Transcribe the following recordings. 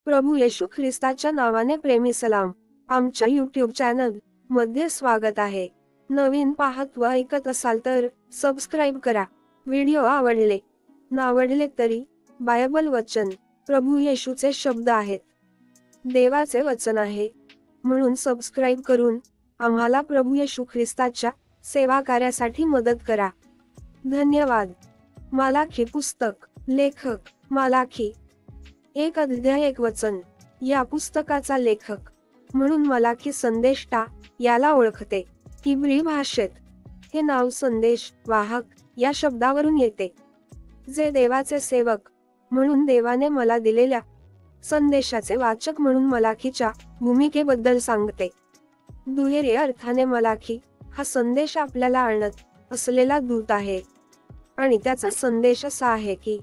प्रभू येशू ख्रिस्ताच्या नावाने प्रेमी सलाम. आमच्या यूट्यूब चॅनल मध्ये स्वागत आहे. नवीन पाहत व ऐकत असाल तर सबस्क्राईब करा. व्हिडिओ आवडले तरी बायबल वचन प्रभू येशूचे शब्द आहेत, देवाचे वचन आहे, म्हणून सबस्क्राईब करून आम्हाला प्रभू येशू ख्रिस्ताच्या सेवा कार्यासाठी मदत करा. धन्यवाद. मालाखी पुस्तक. लेखक मालाखी. 1 अध्याय 1 वचन. या पुस्तकाचा लेखक म्हणून मालाखी संदेष्टा याला ओळखते. इब्री भाषेत हे नाव संदेश वाहक या शब्दावरून येते, जे देवाचे सेवक म्हणून देवाने मला दिलेल्या संदेशाचे वाचक म्हणून मालाखीच्या भूमिकेबद्दल सांगते. दुहेरी अर्थाने मालाखी हा संदेश आपल्याला आणत असलेला दूत आहे, आणि त्याचा संदेश असा आहे की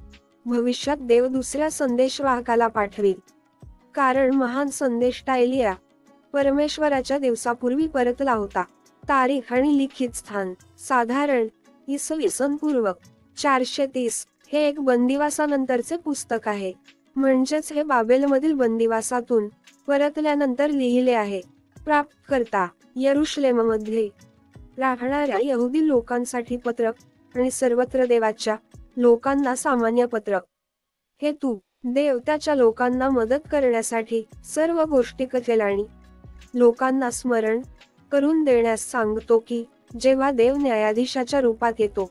भविष्यात देव दुसऱ्या संदेशवाहकाला पाठवील, कारण महान संदेष्टा एलिया परमेश्वराच्या दिवसापूर्वी परतला होता. तारीख आणि लिखित स्थान साधारण इसवी सन पूर्व 430. हे एक बंदिवासानंतरचे पुस्तक आहे, म्हणजेच हे बाबेलमधील बंदिवासातून परतल्यानंतर लिहिले आहे. प्राप्तकर्ता यरुशलेममध्ये राहणाऱ्या यहुदी लोकांसाठी पत्रक आणि सर्वत्र देवाच्या लोकांना सामान्य पत्रक. हेतू: देव त्याच्या लोकांना मदत करण्यासाठी सर्व गोष्टी करेल आणि लोकांना स्मरण करून देण्यास सांगतो की जेव्हा देव न्यायाधीशाच्या रूपात येतो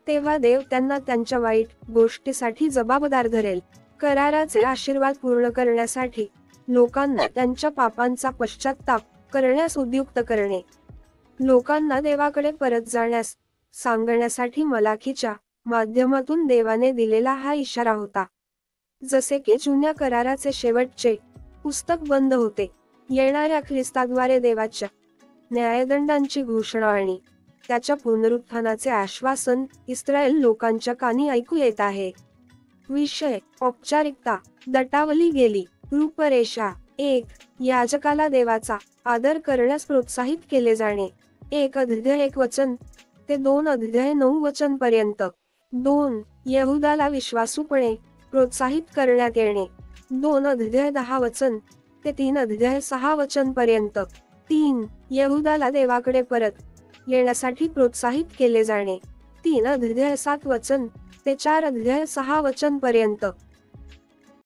तेव्हा देव त्यांना त्यांच्या वाईट गोष्टीसाठी जबाबदार धरेल. कराराचे आशीर्वाद पूर्ण करण्यासाठी लोकांना त्यांच्या पापांचा पश्चात्ताप करण्यास उद्युक्त करणे, लोकांना देवाकडे परत जाण्यास सांगण्यासाठी मालाखीच्या माध्यमातून देवाने दिलेला हा इशारा होता. जसे की जुन्या कराराचे शेवटचे पुस्तक बंद होते, येणाऱ्या ख्रिस्ताद्वारे देवाच्या न्यायदंडांची घोषणा आणि त्याच्या पुनरुत्थानाचे आश्वासन इस्रायल लोकांच्या कानी ऐकू येत आहे. विषय: औपचारिकता. दटावली गेली रूपरेषा. 1. याजकाला देवाचा आदर करण्यास प्रोत्साहित केले जाणे. 1 अध्याय 1 वचन ते 2 अध्याय 9 वचन पर्यंत. 2. यहुदाला विश्वासूपणे प्रोत्साहित करण्यात येणे. 2 अध्याय 10 वचन ते 3 अध्याय 6 वचन पर्यंत. 3. यहुदाला देवाकडे परत येण्यासाठी प्रोत्साहित केले जाणे. 3 अध्याय 7 वचन ते 4 अध्याय 6 वचन पर्यंत.